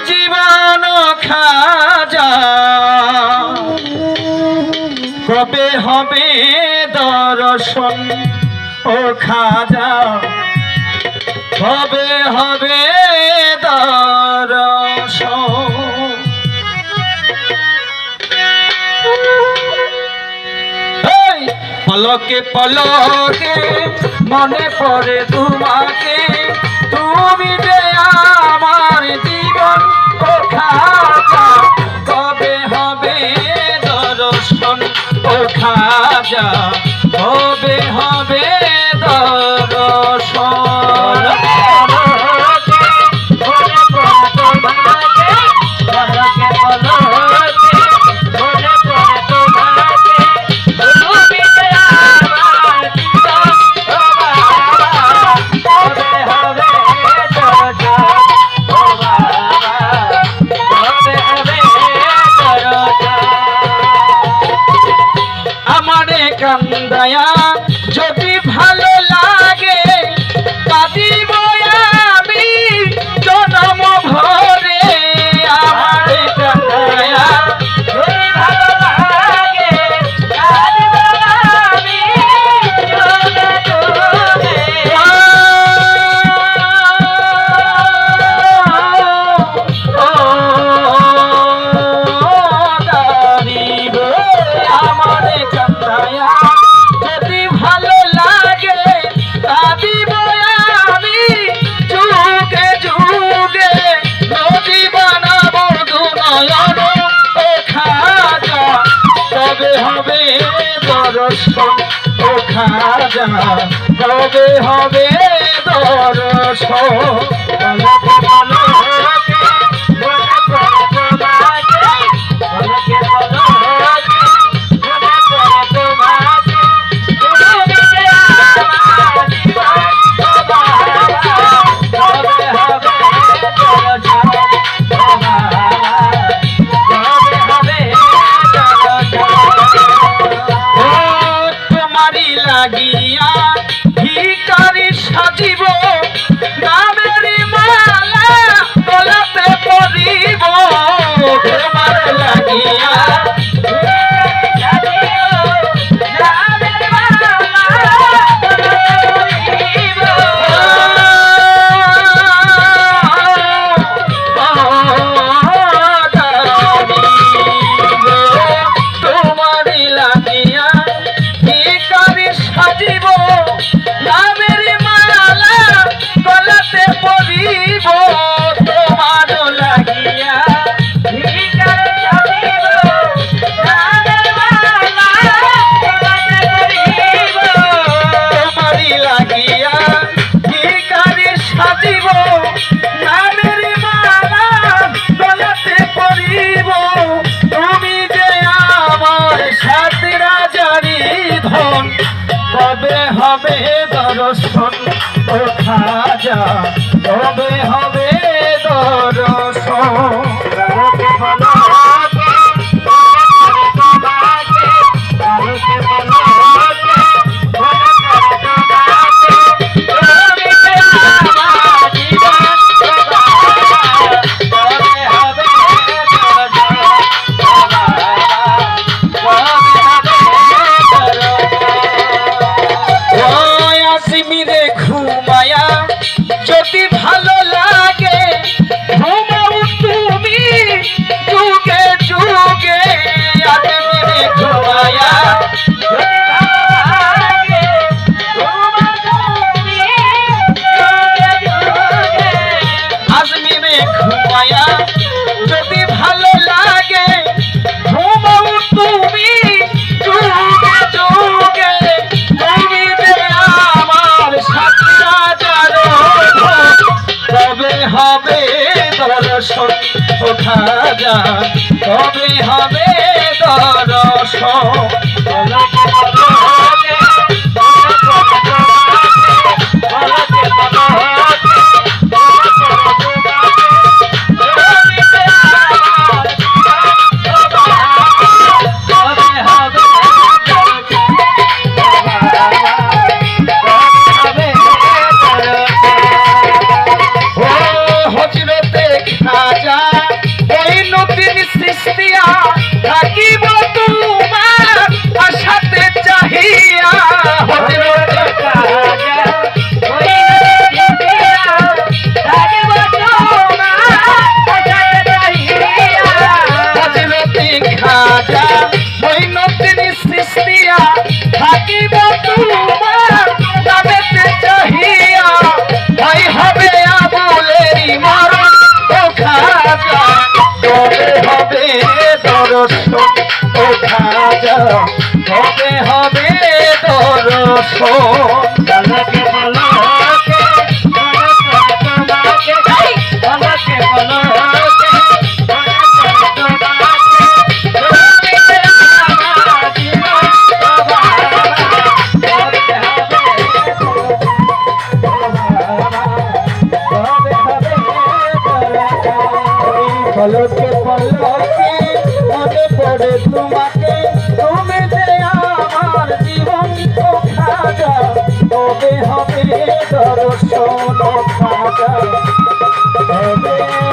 জীবন খাজা কবে হবে দর্শন ও খাজা কবে হবে দর্শন। পলকে পলকে মনে পড়ে তোমাকে, তুমি যে আমার জীবন ও খাজা কবে হবে দর্শন ও খাজা কবে হবে দর্শন। কান্দায়া যদি ভালো লাগে কাঁদিব আমি জনম ভরে। আমার কান্দায়া যদি ভালো লাগে কাঁদিব আমি জনম ভরে। আমার কান্দায়া যদি ভালো লাগে কাঁদিব আমি যুগে যুগে নদী বানাবো দুনয়ন ও খাজা কবে হবে দর্শন ও খাজা কবে হবে দর্শন। লাগিয়া ভিখারি সাজিব নামের মালা গলাতে পরিব। তোমার লাগিয়া সাজিব নামের মালা গলাতে পরিব। তোমার লাগিয়া তোমারই লাগিয়া ভিখারি সাজিব নামের মালা গলাতে পরিব। তুমি যে আমার সাত রাজারি ধন কবে হবে দর্শন ও খাজা কবে হবে দর্শন। যদি ভালো লাগে ঘুমাও তুমি যুগে যুগে আজমিরে ঘুমায়া। আজমিরে ঘুমায়া যদি ভালো লাগে ঘুমাও তুমি যুগে যুগে। তুমি যে আমার সাথী কবে হবে দর্শন ও খাজা কবে হবে দর্শন। হজরত দর্শন ও খাজা হবে হবে দর্শন পলকে পলকে তোমাকে পলকে পলকে পলকে পলকে মনে পড়ে তোমাকে তুমি যে আমার জীবন ও খাজা হবে হবে দর্শন ও খাজা হবে